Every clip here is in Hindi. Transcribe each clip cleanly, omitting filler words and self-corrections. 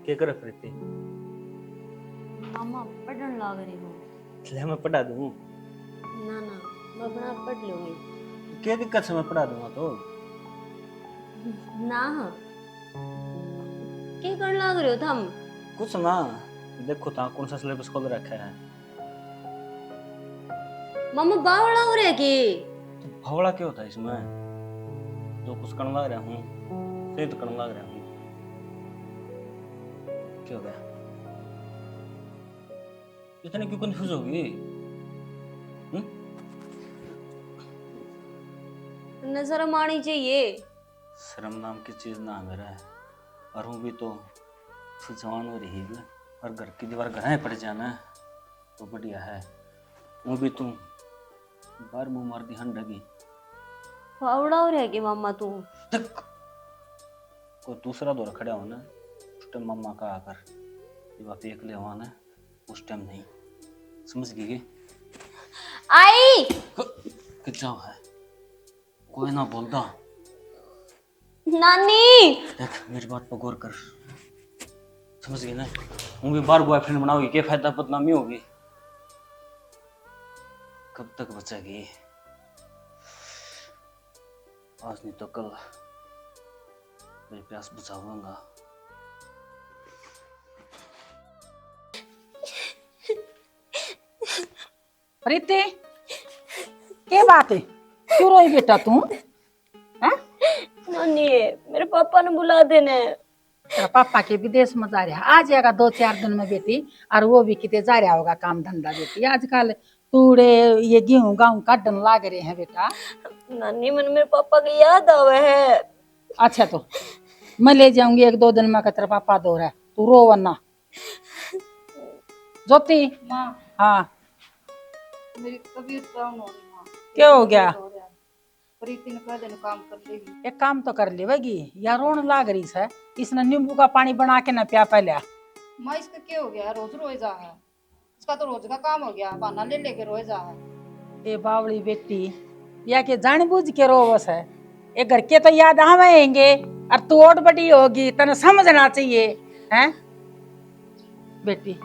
क्या करे प्रीति? मामा पढ़न लाग रही हूँ। चले मैं पढ़ा दूं। ना ना, मैं अपना आप पढ़ लूंगी। क्या दिक्कत से मैं पढ़ा दूंगा तो? ना क्या करने लाग रहे हो तुम? कुछ ना, देखो ता कौन सा सिलेबस खोल रखा है। मामा बावड़ा हो रहा है कि? तो भवड़ा क्या होता है इसमें? जो कुछ करने लग रहा हूँ सही तो करने लग रहा हूँ। क्या हो गया? इतने क्यों कंफ्यूज होगी? नजर आनी चाहिए। शर्म नाम की चीज ना है मेरा। और हूँ भी तो जवान हो रही है और घर की दीवार घर पड़ जाना तो बढ़िया है। वो भी तुम बार मुंह मार दी हंडगी। बावड़ा हो रहा है कि मामा तू? तक कोई दूसरा दौर खड़ा हो ना उस टाइम मम्मा का आकर जब आप एक ले हो ना उस टाइम नहीं। समझ गई? आई जाओ है कोई ना बोलता। नानी देख मेरी बात पर गौर कर। समझ गई ना? वो भी बार बॉयफ्रेंड बनाओगी क्या फायदा? बदनामी होगी। कब तक बचेगी? आज नहीं तो कल मेरी प्यास बुझाऊंगा। प्रीति क्या बात है? क्यों रोई बेटा तू? हैं? नानी मेरे पापा ने बुला देने। तेरा पापा के विदेश में जा रहा आ जाएगा 2-4 दिन में बेटी। और वो भी कितने जा रहा होगा काम धंधा बेटी। आजकल तूड़े ये गेहूं गाँव काटन लाग रहे हैं बेटा। नानी मन मेरे पापा की याद आवे है। अच्छा तो मैं ले जाऊंगी 1-2 दिन में। तेरा पापा दो रहा तू रो वरना। ज्योति हाँ मेरी तबीयत डाउन हो रही है। क्या हो गया? प्रीति ने कहा देना काम कर लेगी। एक काम तो कर लेगी या रोन लाग रही है। इसने नींबू का पानी बना के ना पिया पहले। माँ इसका क्या हो गया? रोज रोए जा है। इसका तो रोज का काम हो गया। बहाना ले लेके रोए जा है। ए बावड़ी बेटी या के जानबूझ के रोवस है। ये घर के तो याद आवेंगे और तू और बड़ी होगी तने समझना चाहिए हैं। बेटी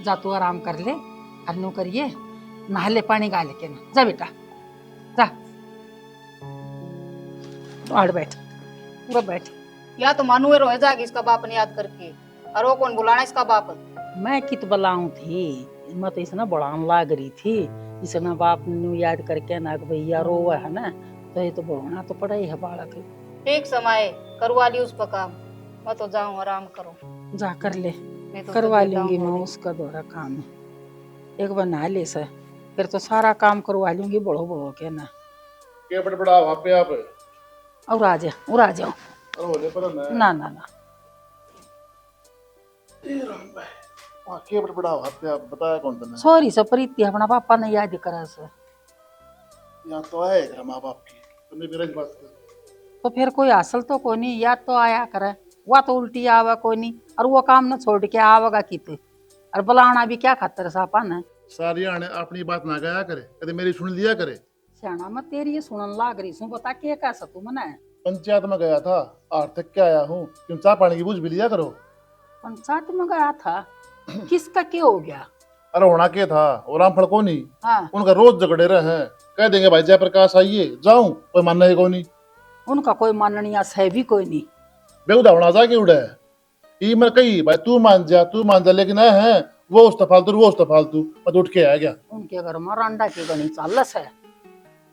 जा तू आराम कर ले और नु करिए नहाले पानी गाल के ना जा बेटा जा। और बैठ पूरा बैठ। या तो मानू रोए जाएगी इसका बाप ने याद करके। और वो कौन बुलाना इसका बाप? मैं कित बलाऊं थी। मैं तो इसने बुलान लाग रही थी। इसने बाप ने याद करके ना कि भैया रोवा है ना तो ये तो बोलना तो पड़ा ही है बालक। ठीक समय करवा ली उस पर काम। मैं तो जाऊं आराम करूं। जा कर ले नहीं तो करवा तबीयत लूंगी डाउन हो मैं रही। उसका दोहरा काम। एक बार नहा ले से फिर तो सारा काम करवा लूंगी बड़ो बड़ो के ना। के बड़बड़ा वहां पे आप और आ जाओ और होने पर ना ना ना। राम भाई वहां के बड़बड़ा वहां पे आप बताया कौन तने? सॉरी से प्रीति अपना पापा ने याद करा से। यहाँ तो आए तेरा माँ बाप की तुमने मेरा बात कर। तो फिर कोई हासिल तो कोई नहीं याद तो आया करे। वह तो उल्टी आवा कोई नहीं और वो काम न छोड़ के आवेगा कित। और बुलाना भी क्या खातर सापा ने। सारी आने अपनी बात ना गया करे कदे मेरी सुन लिया करे। सियाना मैं तेरी ये सुनन लाग रही हूँ बता के कैसा सकूं मने। पंचायत में गया था आर्थिक के आया हूँ तुम चाह पानी की बूझ भी लिया करो। पंचायत में गया था किसका क्या हो गया? अरे होना के था और रामफल को नहीं हाँ उनका रोज झगड़े रहे हैं। कह देंगे भाई जयप्रकाश आइए जाऊं कोई मानना है को नहीं। उनका कोई माननीय है भी कोई नहीं। बेहुदा होना जाके उड़े ये मैं कही भाई तू मान जा लेकिन है वो उस फालतू वो उस फालतू मैं तो उठ के आ गया। उनके घर में रांडा की गणी चालस है।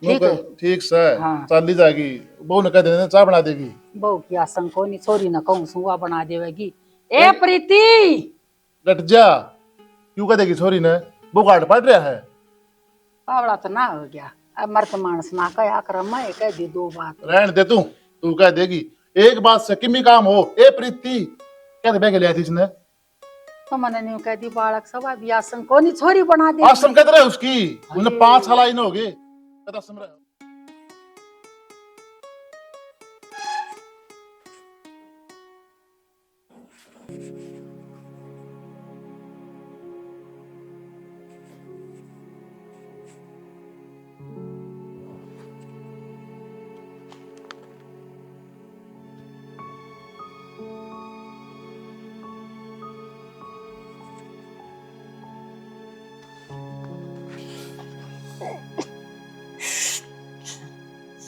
ठीक है ठीक से हाँ चाल ली जाएगी। बहू ने कह देना चाय बना देगी। बहू की आसन को नहीं छोरी न कहूँ सुआ बना देवेगी। ए प्रीति डट जा क्यों कह देगी छोरी ने वो काट पड़ रहा है। पावड़ा तो ना हो गया अब मर्द मानस ना कया कर मैं कह दी 2 बात। रहने दे तू कह देगी एक बात से किमी काम हो। ए प्रीति क्या बह लिया थी इसने? तो मैंने नहीं कह दी बालक सब अब आसन को नहीं छोरी बना दे। आश्रम कहते रहे उसकी उन्हें 5 साल आई न हो गए।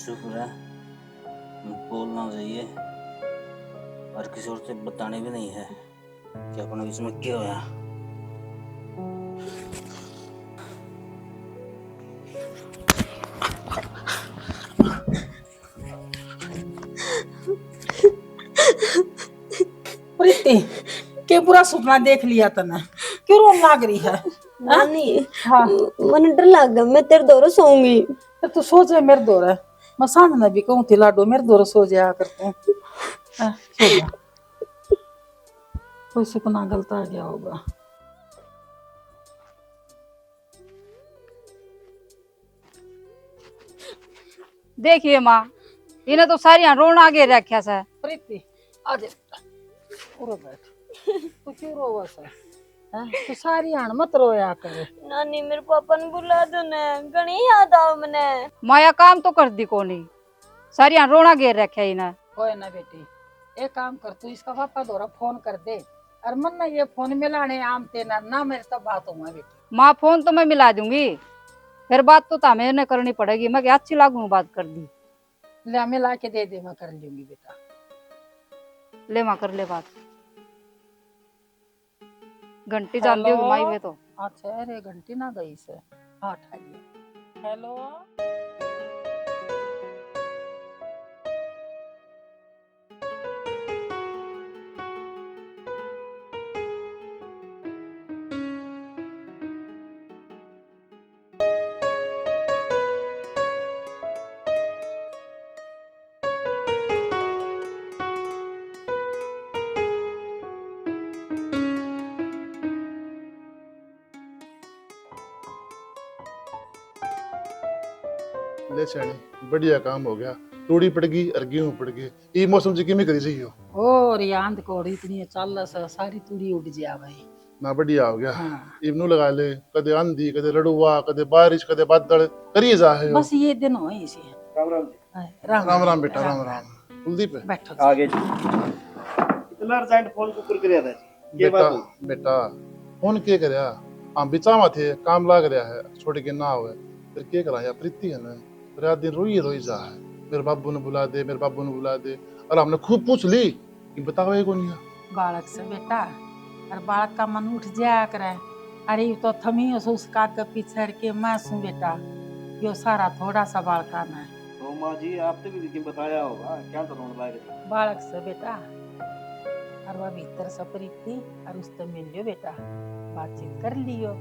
शुक्र है बोलना चाहिए और किसी और से बताने भी नहीं है कि अपने बीच में क्या होया। प्रीति के पूरा सपना देख लिया तने, क्यों रोन लाग रही है? नानी हाँ मन डर लग गया, मैं तेरे दौरे सोऊंगी। तो तू सो जाए मेरे दौरे, मैं सांझ में भी कहूँ थी लाडो मेरे दौरे सो जाया करते हैं। सो जा, कोई सपना गलत आ गया होगा। देखिए माँ, इन्हें तो सारी यहाँ रोना आगे रखा सा। प्रीति आ जा, उरो बैठ। तू क्यों रोवस है? तू सारी आन मत रोया करे। नानी मेरे पापा ने बुला दो ने, घणी याद आओ मने। माया काम तो कर दी कोनी, सारी यहाँ रोना घेर रखा इन्हें। कोई ना बेटी, एक काम कर, तू इसका पापा दौरा फोन कर दे और मन ना ये फोन मिलाने आम तेना ना मेरे तब बात हुआ बेटी। माँ फोन तो मैं मिला दूंगी, फिर बात तो हमें ने करनी पड़ेगी। मैं क्या अच्छी लागू बात कर दी। ले मिला के दे दे, मैं कर लूंगी बेटा। ले माँ कर ले बात। घंटी जानती होगी माई वे तो। अच्छा अरे घंटी ना गई से, हाँ उठाइए। हेलो ले छानी बढ़िया काम हो गया। तूड़ी पड़ गई और गेहूं पड़ गए। ये मौसम जी किमी करी चाहिए और ये आंध कोड़ इतनी चल सारी तुड़ी उड़ जा भाई। ना बढ़िया हो गया। हाँ। इवनू लगा ले, कदे आंधी कदे लड़ुआ कदे बारिश कदे बादल करिए जा है। बस ये दिन हो इसी। राम राम जी। राम राम राम बेटा, राम राम। कुलदीप बैठो आगे जी। इतना अर्जेंट फोन को कर दिया था जी। ये बेटा, बात हुई। बेटा फोन के करया, हम बिचावा थे काम लाग रहा है, छोड़ के ना होवे फिर के करा। या प्रीति है ना, रात दिन रोई रोई जा है, मेरे बाबू ने बुला दे, मेरे बाबू ने बुला दे। और हमने खूब पूछ ली कि बताओ ये कौन है। बालक से बेटा, और बालक का मन उठ जाया करे। अरे ये तो थमी उसका के पीछे के मैं सू बेटा, यो सारा थोड़ा सा बालक आना है। तो माँ जी आपने भी लेकिन बताया होगा क्या तो रोन लग रही। बालक से बेटा, और वह भीतर से प्रीति और उससे मिल लियो बेटा, बातचीत कर लियो।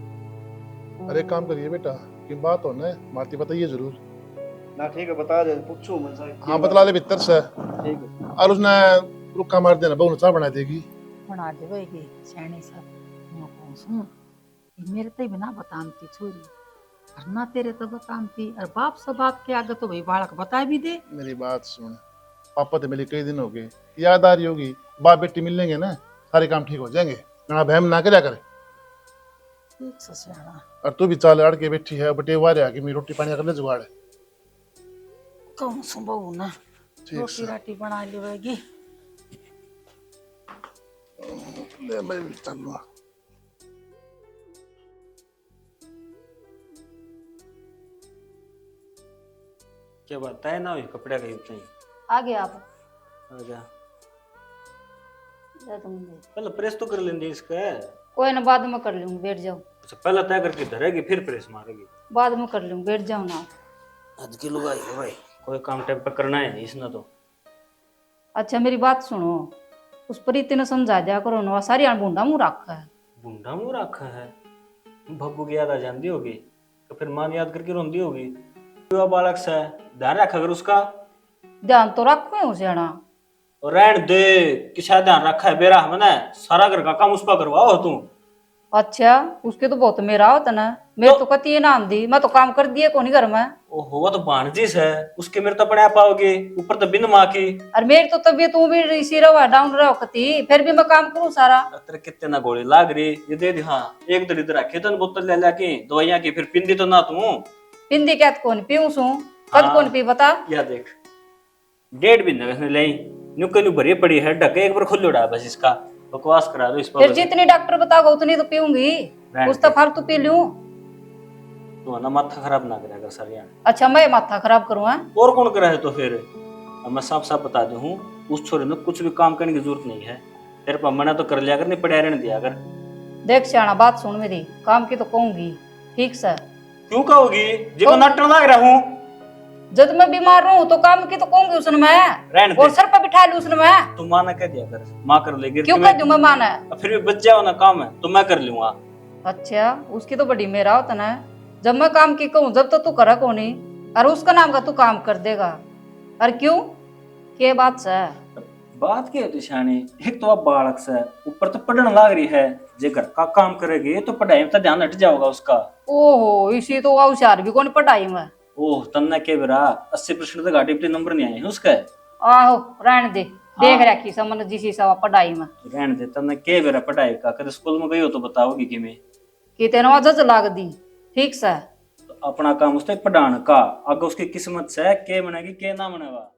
अरे काम करिए बेटा कि बात हो ना मारती बताइए जरूर। ना ठीक है बता दे, पूछो मैं साहब। हाँ बतला ले भीतर से। ठीक है। और उसने रुक्का मार देना, बहु चाय बना देगी। बना देगी सैनी सब। मैं कौन सुन, ये मेरे ते बिना बतामती छोरी, और ना तेरे तो बतामती, और बाप से बाप के आगे तो भाई बालक बता भी दे। मेरी बात सुन, पापा तो मिले कई दिन हो गए, याद आ रही होगी। बाप बेटी मिल लेंगे ना, सारे काम ठीक हो जाएंगे। ना बहम ना करया करे। ठीक से सियाना। और तू भी चाल अड़ के बैठी है, बटे वारे आके मेरी रोटी पानी कर ले जुगाड़। कौन सु बहू ना ठीक रोटी से राटी बना लेगी। ले मैं भी चल लूँ। क्या बात है ना, कपड़े का युद्ध नहीं आगे आप आ जा। जा तुम दे। पहले प्रेस तो कर लेंगे इसका। कोई ना बाद में कर लूंगी, बैठ जाओ। अच्छा पहले तय करके धरेगी फिर प्रेस मारेगी। बाद में कर लूंगी, बैठ जाओ ना। आज की लुगाई है भाई, कोई काम टाइम पे करना है इसने तो। अच्छा मेरी बात सुनो, उस प्रीति ने समझा दिया करो ना, सारी यहाँ बूंदा मुंह रखा है। बूंदा मुंह रखा है, भब्बू की याद आ जाती होगी तो फिर मां याद करके रोंदी होगी। युवा बालक से ध्यान रखा कर उसका। ध्यान तो रखो है उसे ना। और रहन दे किसा ध्यान रखा है बेरा, हमने सारा घर का काम उस पर करवाओ तू। अच्छा उसके तो बहुत मेरा होता ना, मेरे तो कती ना आंधी, मैं तो काम कर दिए कौन घर में। ओहो वो तो भाणजीस है, उसके मेरे तो अपने आप आओगे, ऊपर तो बिन माँ की। और मेरी तो तबीयत तू भी इसी रहा डाउन रहा कती, फिर भी मैं काम करूँ सारा। तेरे कितने ना गोली लाग रही, ये दे दी। हाँ एक दर इधर रखे तो बोतल ले लेके दवाइयां की, फिर पिंदी तो ना तू। पिंदी क्या कौन पीऊं सू, कद कौन पी बता। या देख 1.5 महीने ले नुक्कन भरी पड़ी है, ढके एक बार खुल उड़ा बस इसका बकवास करा दो इस पर। फिर जितनी डॉक्टर बताओगे उतनी तो पीऊंगी, रहने उस तो दे। फालतू पी लूं। तू ना माथा खराब ना करेगा सर यार। अच्छा मैं माथा खराब करूँ है? और कौन करे है तो फिर? अब मैं साफ साफ बता दूं हूँ, उस छोरे में कुछ भी काम करने की जरूरत नहीं है। तेरे पर मना तो कर लिया कर, नहीं पड़ा रहने दिया कर। देख सियाना बात सुन मेरी, काम की तो कहूंगी ठीक से। क्यों कहोगी? जीवन नाटन लाग रहा हूँ। जब मैं बीमार रहूं तो काम की तो कहूंगी उसने मैं, रहने और दे। सर पे बिठा लू उसने मैं। तू माँ ना कह दिया कर, माँ कर लेगी। क्यों कह दूं मैं माना? फिर भी बच जाओ ना, काम है तो मैं कर लूंगा। अच्छा उसकी तो बड़ी मेरा होता ना, जब मैं काम की कहूँ जब तो तू करा को नहीं, और उसका नाम का तू काम कर देगा। और क्यों के बात से? बात क्या है शानी? एक तो आप बालक से ऊपर तो पढ़ने लाग रही है, जे घर का काम करेगी तो पढ़ाई में तो ध्यान हट जाओगा उसका। ओहो इसी तो होशियार भी कौन पढ़ाई में। ओह तन्ना के बेरा 80% तक घाटी पे नंबर नहीं आए हैं उसका। आहो रहने दे, देख हाँ। रखी समझ जिसी सवा पढ़ाई में। रहने दे, तन्ना के बेरा पढ़ाई का कदे स्कूल में गई हो तो बताओगी कि मैं कि तेना जज लाग दी ठीक से। तो अपना काम उससे पढ़ाने का, आगे उसकी किस्मत से के बनेगी के ना बनेगा।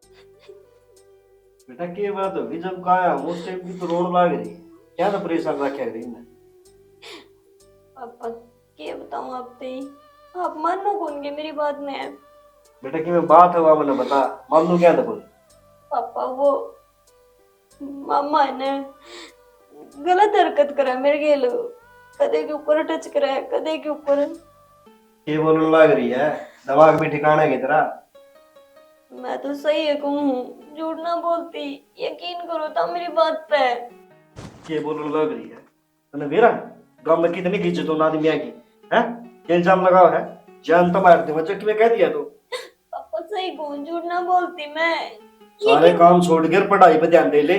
बेटा की बात होगी, जब कहा हूँ उस टाइम की तो रोड लाग रही है, क्या तो परेशान रखा रही मैं। पापा क्या बताऊं आप ते, आप मानो कौन के मेरी बात में? बेटा की मैं बात हुआ मैंने बता, मान लू क्या था बोल। पापा वो मामा ने गलत हरकत करा मेरे गेल, कदे के ऊपर टच करा है, कदे के ऊपर। ये बोलने लग रही है, दिमाग भी ठिकाना है तेरा। मैं तो सही है कहूँ, झूठ ना बोलती, यकीन करो था मेरी बात पे। ये बोलने लग रही है तूने वेरा गांव में कितनी इज्जत हो नादी मियाँ की है, ये इल्जाम लगाओ है, जान तो मार दे बच्चा कि मैं कह दिया तो। पापा सही कहूँ, झूठ ना बोलती मैं। सारे काम छोड़ कर पढ़ाई पे ध्यान दे ले।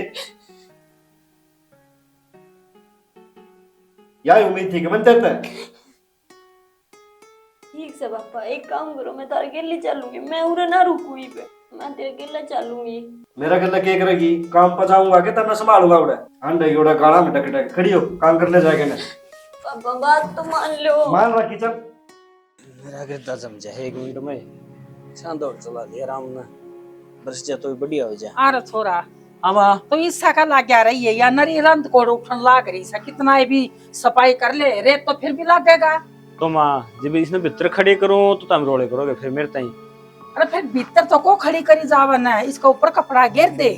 यही उम्मीद थी कि बन जाता है। ठीक से पापा एक काम करो, मैं तारे अकेले चलूंगी, मैं उरे ना रुकूं ही पे, मैं तेरे अकेले चलूंगी। मेरा गला के करेगी, काम पचाऊंगा के तब मैं संभालूंगा उड़ा अंडे की उड़ा गाड़ा में टक टक खड़ी हो, काम कर ले जाके ना। पापा बात तो मान लो। मान रखी चल। मेरा गिरदा समझा है 1 मिनट में चांदोड़ चला ले आराम ना, बस जा तो बढ़िया हो जा। अरे छोरा आमा तो ईसा का लाग क्या रही है या नरी रंत को उठन लाग रही सा, कितना भी सफाई कर ले रेत तो फिर भी लगेगा। तो माँ जब इसने भीतर खड़े करो तो तुम रोले करोगे फिर मेरे ताई। अरे फिर भीतर तो को खड़ी करी जावन है, इसका ऊपर कपड़ा घेर दे।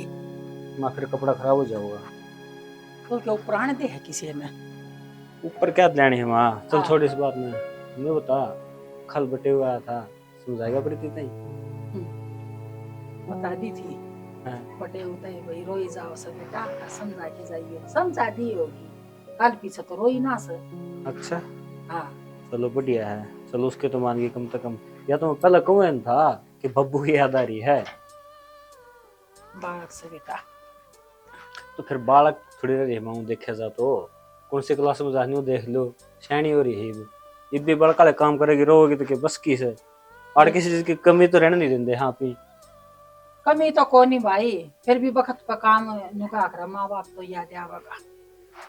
माँ फिर कपड़ा खराब हो जाओगा। तो क्या ऊपर आने दे है किसी ने? ऊपर क्या लेनी है माँ, चल हाँ। छोड़ इस बात में। मैं बता खल बटे हुआ था, समझाएगा पड़ती ताई। बता दी थी हाँ। बटे होते है भाई, रोई जाओ सब बेटा, समझा के जाइए, समझा दी होगी, कल पीछे तो रोई ना सर। अच्छा हाँ चलो बढ़िया है, चलो उसके तो मान गई कम से कम। या तो मैं पहले कहूँ था कि बब्बू की याद आ रही है, बालक से बेटा। तो फिर बालक थोड़ी रही माँ देखे जा तो कौन सी क्लास में जानी हो देख लो, शैनी हो रही है ये भी बड़का ले काम करेगी, रोगी तो के बस की से, और किसी चीज की कमी तो रहने नहीं देंगे। हाँ पी कमी तो को नहीं भाई, फिर भी वक्त पर काम नुका कर माँ बाप तो याद आवेगा।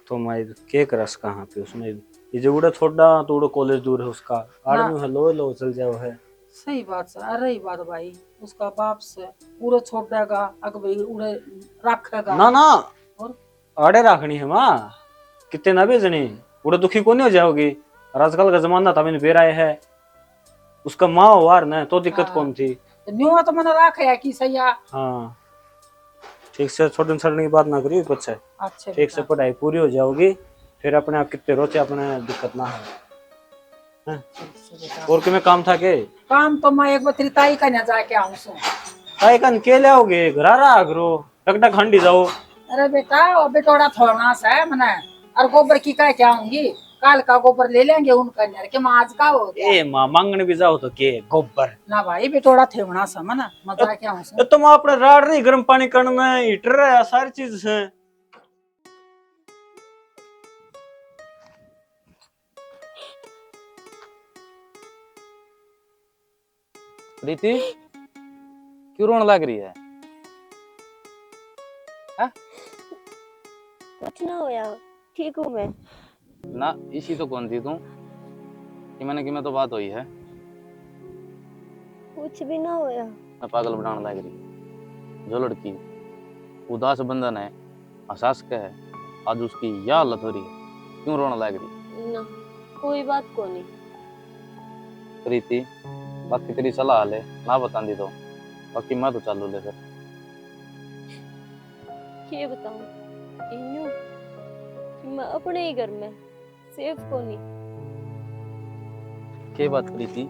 तो मैं के करस कहाँ पे उसमें, ये जो उड़ा छोड़ा तो उड़ा कॉलेज दूर है उसका, आदमी हेलो लो चल जाओ है। सही बात सर, अरे ही बात भाई, उसका बाप से पूरे छोड़ देगा, अगर भाई उड़े रखेगा ना ना और आड़े रखनी है माँ, कितने ना भेजनी, उड़ा दुखी को नहीं हो जाओगी। और आजकल का जमाना था मैंने बेराए है, उसका माँ वार न तो दिक्कत हाँ। कौन थी। न्यू तो मैंने रखा है कि सही है। हाँ ठीक से छोटे छोड़ने की बात ना करिए कुछ है, अच्छे ठीक से पढ़ाई पूरी हो जाओगी, फिर अपने आप कितने रोचे अपने दिक्कत ना है। और कि मैं काम था के काम तो मैं एक बार तेरी ताई का ना जाके आऊं सो। ताई कन के ले आओगे, घर आ रहा घरो टकटक खंडी जाओ। अरे बेटा वो बेटोड़ा थोड़ा सा है मने, और गोबर की क्या क्या आऊंगी, काल का गोबर ले लेंगे उनका नर के माँ आज का हो गया। ए माँ मांगने भी जाओ तो के गोबर ना भाई बेटोड़ा थेवना सा मना मजा क्या हूं तो तुम अपने राड नहीं गर्म पानी करने में हीटर है सारी चीज है। प्रीति क्यों रोने लग रही है? कुछ ना होया, ठीक हूँ मैं। ना इसी तो कौन थी तू कि मैं तो बात हुई है, कुछ भी ना होया। मैं पागल बनाने लग रही। जो लड़की उदास बंधन है एहसास का है, आज उसकी यह हालत हो रही है, क्यों रोने लग रही? ना कोई बात को नहीं। प्रीति बाकी तेरी सलाह ले ना बता दी तो बाकी मैं तो चालू ले फिर। ये बताऊं इन्हू कि मैं अपने ही घर में सेफ को नहीं। क्या बात प्रीति,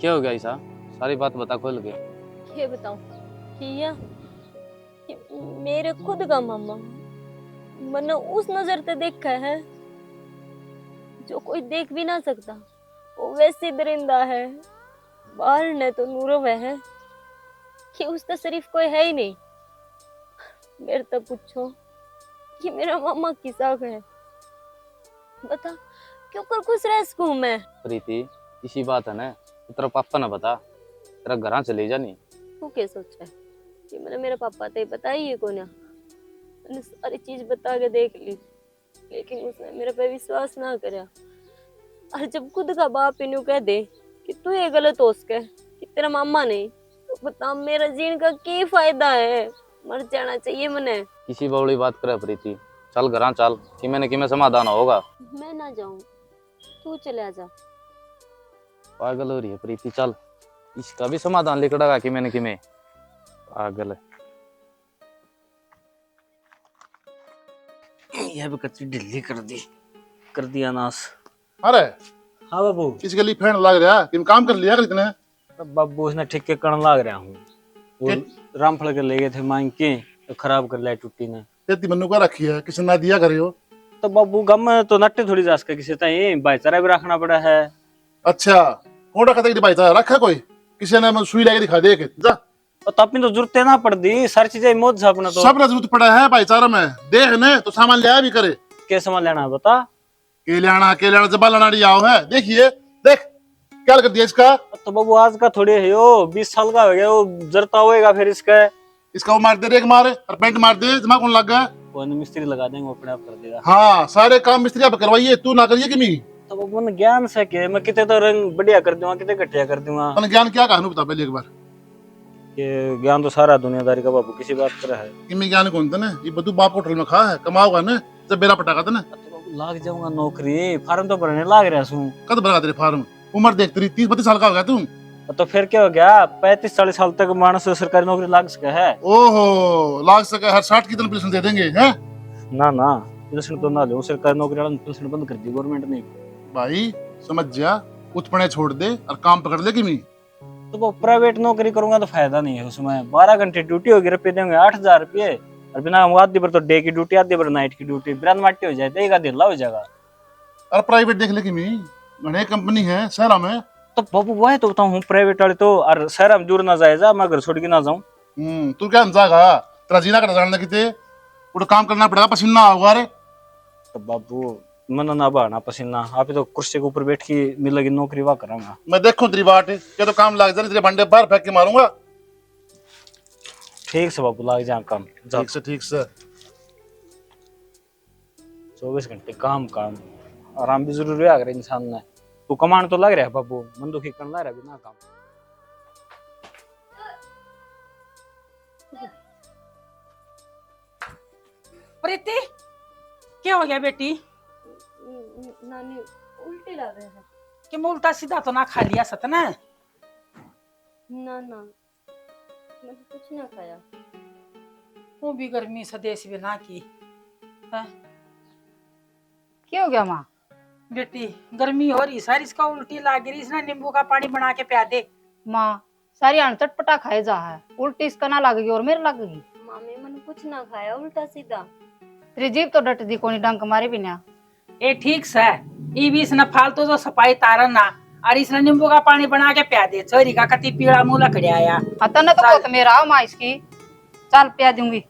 क्या हो गया ऐसा? सारी बात बता खोल के। ये बताऊं कि मेरे खुद का मामा मैंने उस नजर से देखा है जो कोई देख भी ना सकता। वो वैसे दरिंदा है, बाहर ने तो नूरव है कि उसका शरीफ कोई है ही नहीं। मेरे तो पूछो कि मेरा मामा किसा है, बता क्यों कर खुश रह सकूं मैं। प्रीति इसी बात है ना, तो तेरा पापा ना बता, तेरा घर चले जा नहीं। तू क्या सोचा है कि मैंने मेरे पापा ते बताई है को ना। मैंने सारी चीज बता के देख ली, लेकिन उसने मेरे पे विश्वास ना करा। और जब खुद का बाप इन्हू कह दे कि तू ये गलत हो सके कि तेरा मामा नहीं, तो बता मेरा जीने का क्या फायदा है। मर जाना चाहिए मने। किसी बावड़ी बात करे प्रीति, चल घर चल, कि मैं समाधान होगा। मैं ना जाऊं, तू चले जा। पागल हो रही है प्रीति, चल इसका भी समाधान लिखड़ेगा कि मैं पागल है। यह भी कच्ची ढिल्ली कर दिया नाश। अरे हाँ बाबू। किसी के लिए फैन लग रहा है कि काम कर लिया कर इतने। तब बाबू उसने ठेके करण लाग रहा हूँ। वो रामफल के ले गए थे मांग के, तो खराब कर लिया टूटी ने। तेती मनु का रखी है, किसी ना दिया करे हो। तो बाबू गम में तो नट्टे थोड़ी जा सके, किसी ताई भाईचारा भी रखना पड़ा है। अच्छा कौन रखा था भाई रखा कोई, किसी ने सुई लेके दिखा दे के जा। और तब तो जरूरत ना पड़ दी, सारी चीजें मौज से अपना तो सब जरूरत पड़ा है भाईचारा में। देख ने तो सामान लिया भी करे। क्या सामान लेना है बता। के लेना जबा लाना आओ है। देखिए देख क्या कर दिया इसका। तो बाबू आज का थोड़ी है यो, 20 साल का हो गया, वो जरता होएगा फिर इसका वो मार दे रेक मारे और पेंट मार दे, दिमाग कौन लग गया। वो मिस्त्री लगा देंगे, वो अपने आप कर देगा। हाँ सारे काम मिस्त्री आप करवाइए, तू ना करिए कि मी। तो बाबू ने ज्ञान से के मैं कितने तो रंग बढ़िया कर दूंगा, कितने घटिया कर दूंगा। तन ज्ञान क्या कहानू बता पहले एक बार। ये ज्ञान तो सारा दुनियादारी का बाबू किसी बात पर है। कि मैं ज्ञान कौन था ना, ये बदू बाप होटल में खा है, कमाओगा ना जब बेरा पटाखा था ना। तो बाबू लाग जाऊंगा नौकरी, फार्म तो भरने लाग रहा हूँ। कद भरा तेरे फार्म, उम्र देख तेरी 30-32 साल का हो गया तू। तो फिर क्या हो गया, 35-40 साल तक मानस सरकारी नौकरी लाग सके है। ओहो लाग सके, हर 60 की पेंशन दे देंगे हैं। ना पेंशन तो ना ले, सरकारी नौकरी वाला पेंशन बंद कर दी गवर्नमेंट ने। भाई समझ जा, उत्पने छोड़ दे और काम पकड़ ले कि मी। तो वो प्राइवेट नौकरी करूंगा तो फायदा नहीं है उसमें। 12 घंटे ड्यूटी होगी, रुपये देंगे 8,000 रुपये। और बिना आधी पर तो डे की ड्यूटी, आधी पर नाइट की ड्यूटी, बिरान माटी हो जाए तो एक आधी ढिल्ला हो जाएगा। और प्राइवेट देख ले कि मी, घने कंपनी है शहर में। तो बाबू वह तो बताऊँ प्राइवेट वाले तो, और शहर में दूर ना जाए, मैं घर छोड़ के ना जाऊँ। तू क्या जाएगा, तेरा जीना का जानना किते उड़ काम करना पड़ेगा, पसीना होगा रे। तो बाबू मन ना बहाना पसीना, आप तो कुर्सी के ऊपर बैठ के मिलेगी नौकरी वह करूंगा। मैं देखूं तेरी बाट, क्या तो काम लग जाए, तेरे भंडे बाहर फेंक के मारूंगा। ठीक से बाबू लाग जा काम। ठीक से 24 घंटे काम आराम भी जरूरी है अगर इंसान ने। तू कमाने तो लग रहा है बाबू, मन दुखी करने लग रहा है बिना काम। प्रीति क्या हो गया बेटी? नानी उल्टी लग रहा है। कि मैं उल्टा सीधा तो ना खा लिया सत ना? ना मैंने कुछ ना खाया। वो भी गर्मी से देश भी ना की है? क्या हो गया माँ? बेटी गर्मी हो रही सारी, इसका उल्टी लाग रही, इसने नींबू का पानी बना के पिया दे। माँ सारी अन चटपटा खाए जा है, उल्टी इसका ना लगेगी और मेरे लगेगी। मामी मैंने कुछ ना खाया, उल्टा सीधा। तेरी जीभ तो डट दी, कोनी डंक मारे बिना। ए ठीक से ई भी इसने फालतू जो सफाई तारन ना, और इसने नींबू का पानी बना के पिया दे। छोरी का कति पीड़ा मुंह लकड़े आया। हतन तो बहुत मेरा माँ इसकी, चल पिया दूंगी।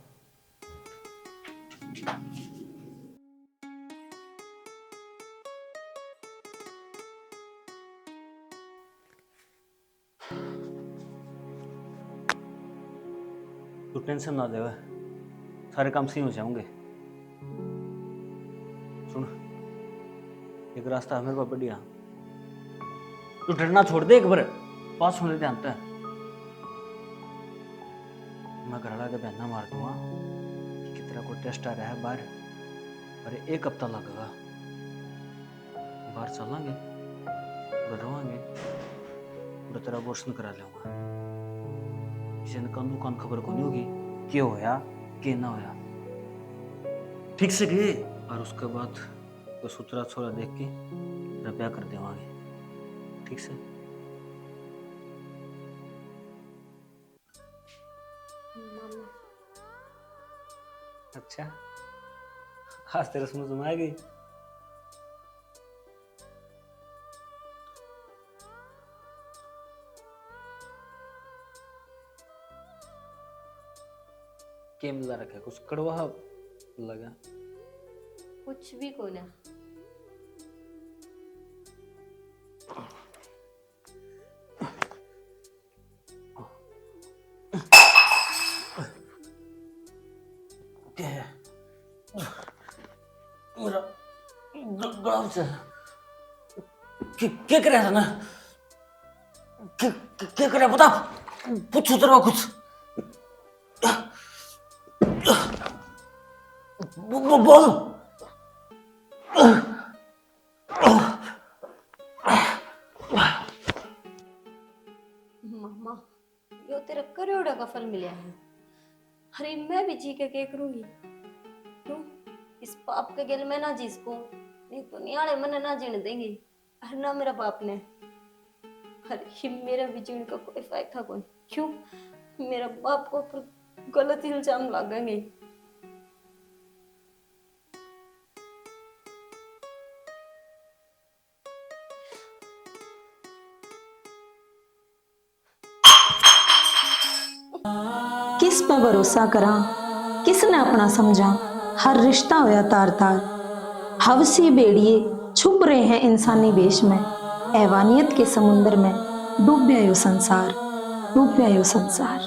तू टेंशन ना ले, सारे काम सही हो जाएंगे। सुन एक रास्ता है मेरे पास बढ़िया, तू डरना छोड़ दे, एक बार पास होने दे अंत। मैं घर वाला के बहना मार दूंगा कि तेरा कोई टेस्ट आ रहा है बाहर, अरे 1 हफ्ता लगेगा। बाहर चलेंगे, रहोगे, और तेरा अबॉर्शन करा लूंगा। किसी ने कानू कान खबर को नहीं होगी क्या होया क्या ना होया, ठीक से गए। और उसके बाद कोई सुतरा छोरा देख के तेरा ब्याह कर देवांगे, ठीक से। मामा अच्छा, आज तेरे समझ में आ गई। क्या मिला रखा है, कुछ कड़वा लगा? कुछ भी को ना। क्या है? मेरा गला से क्या करे था ना? क्या करे बता, पूछो तेरा कुछ। बोल। मामा यो तेरा करोड़ा का फल मिला है। अरे मैं भी जी के क्या करूंगी? क्यों इस पाप के गेल मैं ना जी सकूं? नहीं तो नियाले मन ना जीने देंगे, और ना मेरा बाप ने। अरे मेरा भी जीने का कोई फायदा कौन? क्यों मेरा बाप को ऊपर गलत इल्जाम लगाएंगे? किस पर भरोसा करा, किसने अपना समझा? हर रिश्ता होया तार तार, हवसी बेड़िए छुप रहे हैं इंसानी वेश में। ऐवानियत के समुंदर में डूब गया यो संसार, डूब गया यो संसार।